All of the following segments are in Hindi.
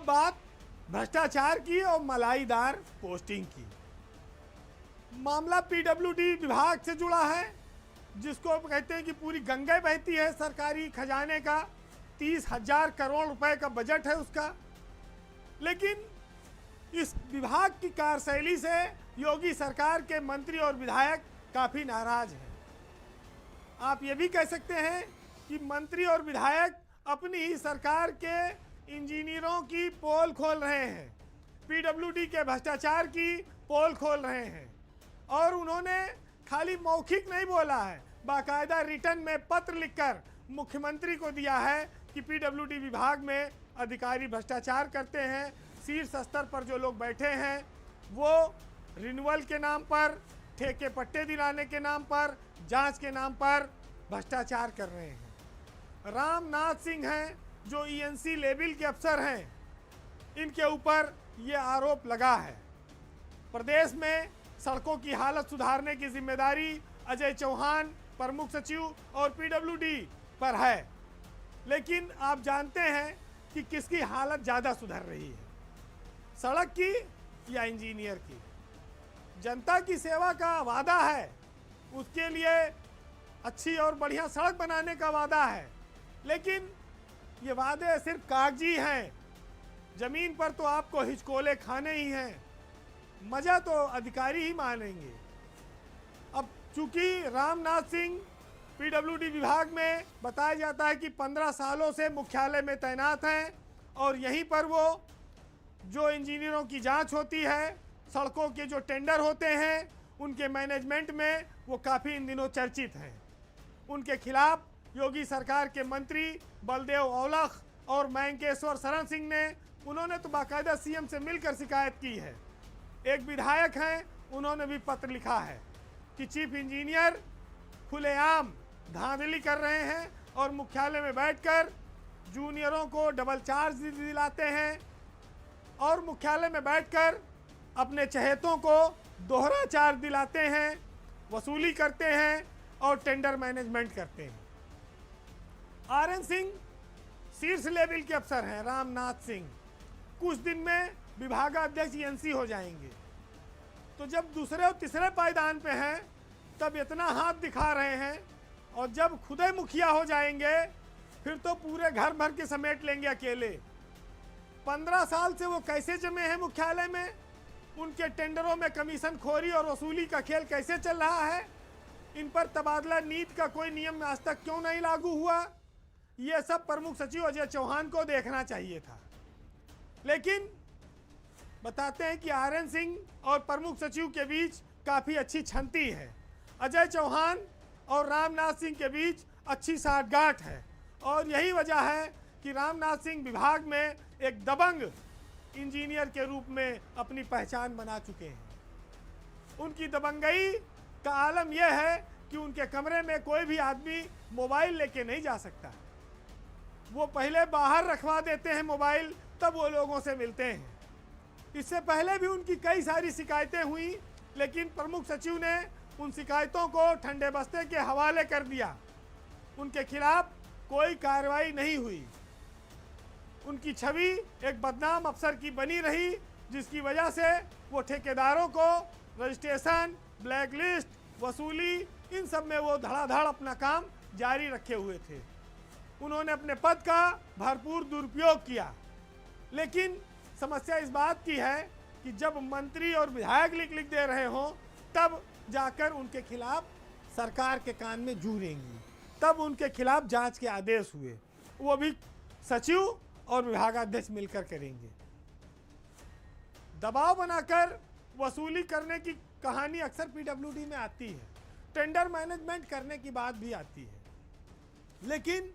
अब बात भ्रष्टाचार की और मलाईदार पोस्टिंग की। मामला पीडब्ल्यूडी विभाग से जुड़ा है, जिसको कहते हैं कि पूरी गंगा बहती है सरकारी खजाने का। 30,000 करोड़ रुपए का बजट है उसका। लेकिन इस विभाग की कार्यशैली से योगी सरकार के मंत्री और विधायक काफ़ी नाराज हैं। आप ये भी कह सकते हैं कि मंत्री और विधायक अपनी ही सरकार के इंजीनियरों की पोल खोल रहे हैं, पीडब्ल्यूडी के भ्रष्टाचार की पोल खोल रहे हैं। और उन्होंने खाली मौखिक नहीं बोला है, बाकायदा रिटर्न में पत्र लिखकर मुख्यमंत्री को दिया है कि पीडब्ल्यूडी विभाग में अधिकारी भ्रष्टाचार करते हैं। शीर्ष स्तर पर जो लोग बैठे हैं वो रिन्यूअल के नाम पर, ठेके पट्टे दिलाने के नाम पर, जांच के नाम पर भ्रष्टाचार कर रहे हैं। रामनाथ सिंह हैं जो ईएनसी लेवल के अफसर हैं, इनके ऊपर ये आरोप लगा है। प्रदेश में सड़कों की हालत सुधारने की जिम्मेदारी अजय चौहान, प्रमुख सचिव और पीडब्ल्यूडी पर है। लेकिन आप जानते हैं कि किसकी हालत ज़्यादा सुधर रही है, सड़क की या इंजीनियर की? जनता की सेवा का वादा है, उसके लिए अच्छी और बढ़िया सड़क बनाने का वादा है, लेकिन ये वादे सिर्फ कागजी हैं। ज़मीन पर तो आपको हिचकोले खाने ही हैं, मज़ा तो अधिकारी ही मानेंगे। अब चूंकि रामनाथ सिंह पीडब्ल्यूडी विभाग में बताया जाता है कि 15 सालों से मुख्यालय में तैनात हैं और यहीं पर वो जो इंजीनियरों की जांच होती है, सड़कों के जो टेंडर होते हैं, उनके मैनेजमेंट में वो काफ़ी इन दिनों चर्चित हैं। उनके खिलाफ योगी सरकार के मंत्री बलदेव औलख और मयंकेश्वर शरण सिंह ने, उन्होंने तो बाकायदा सीएम से मिलकर शिकायत की है। एक विधायक हैं, उन्होंने भी पत्र लिखा है कि चीफ इंजीनियर खुलेआम धांधली कर रहे हैं और मुख्यालय में बैठकर जूनियरों को डबल चार्ज दिलाते हैं और मुख्यालय में बैठकर अपने चहेतों को दोहरा चार्ज दिलाते हैं, वसूली करते हैं और टेंडर मैनेजमेंट करते हैं। आरएन सिंह शीर्ष लेवल के अफसर हैं, रामनाथ सिंह कुछ दिन में विभागाध्यक्ष ईएनसी हो जाएंगे। तो जब दूसरे और तीसरे पायदान पे हैं तब इतना हाथ दिखा रहे हैं, और जब खुदे मुखिया हो जाएंगे फिर तो पूरे घर भर के समेट लेंगे अकेले। 15 साल से वो कैसे जमे हैं मुख्यालय में, उनके टेंडरों में कमीशन खोरी और वसूली का खेल कैसे चल रहा है, इन पर तबादला नीति का कोई नियम आज तक क्यों नहीं लागू हुआ, ये सब प्रमुख सचिव अजय चौहान को देखना चाहिए था। लेकिन बताते हैं कि आरएन सिंह और प्रमुख सचिव के बीच काफ़ी अच्छी छंती है, अजय चौहान और रामनाथ सिंह के बीच अच्छी साठगांठ है, और यही वजह है कि रामनाथ सिंह विभाग में एक दबंग इंजीनियर के रूप में अपनी पहचान बना चुके हैं। उनकी दबंगई का आलम यह है कि उनके कमरे में कोई भी आदमी मोबाइल लेके नहीं जा सकता। वो पहले बाहर रखवा देते हैं मोबाइल, तब वो लोगों से मिलते हैं। इससे पहले भी उनकी कई सारी शिकायतें हुई, लेकिन प्रमुख सचिव ने उन शिकायतों को ठंडे बस्ते के हवाले कर दिया। उनके खिलाफ कोई कार्रवाई नहीं हुई। उनकी छवि एक बदनाम अफसर की बनी रही, जिसकी वजह से वो ठेकेदारों को रजिस्ट्रेशन, ब्लैकलिस्ट, वसूली, इन सब में वो धड़ाधड़ अपना काम जारी रखे हुए थे। उन्होंने अपने पद का भरपूर दुरुपयोग किया। लेकिन समस्या इस बात की है कि जब मंत्री और विधायक लिख दे रहे हों, तब जाकर उनके खिलाफ सरकार के कान में जू रेंगी, तब उनके खिलाफ जांच के आदेश हुए, वो भी सचिव और विभागाध्यक्ष मिलकर करेंगे। दबाव बनाकर वसूली करने की कहानी अक्सर पीडब्ल्यूडी में आती है, टेंडर मैनेजमेंट करने की बात भी आती है, लेकिन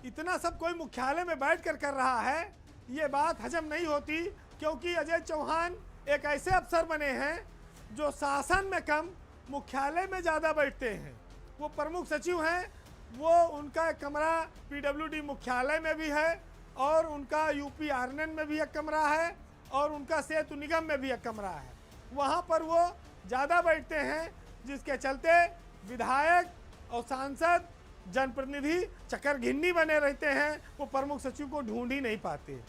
इतना सब कोई मुख्यालय में बैठकर कर रहा है, ये बात हजम नहीं होती। क्योंकि अजय चौहान एक ऐसे अफसर बने हैं जो शासन में कम मुख्यालय में ज़्यादा बैठते हैं। वो प्रमुख सचिव हैं, वो उनका एक कमरा पीडब्ल्यूडी मुख्यालय में भी है, और उनका यूपी आरएनएन में भी एक कमरा है, और उनका सेतु निगम में भी एक कमरा है। वहाँ पर वो ज़्यादा बैठते हैं, जिसके चलते विधायक और सांसद, जनप्रतिनिधि चक्कर घिन्नी बने रहते हैं, वो प्रमुख सचिव को ढूंढ ही नहीं पाते।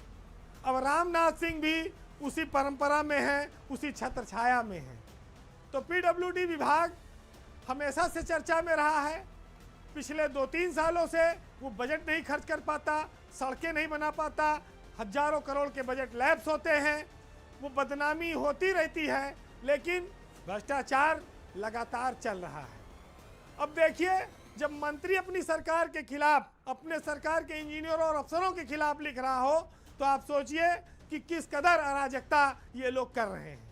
अब रामनाथ सिंह भी उसी परंपरा में है, उसी छत्रछाया में है। तो पीडब्ल्यूडी विभाग हमेशा से चर्चा में रहा है। पिछले 2-3 सालों से वो बजट नहीं खर्च कर पाता, सड़कें नहीं बना पाता, हजारों करोड़ के बजट लैप्स होते हैं, वो बदनामी होती रहती है, लेकिन भ्रष्टाचार लगातार चल रहा है। अब देखिए, जब मंत्री अपनी सरकार के खिलाफ, अपने सरकार के इंजीनियरों और अफसरों के खिलाफ लिख रहा हो, तो आप सोचिए कि किस कदर अराजकता ये लोग कर रहे हैं।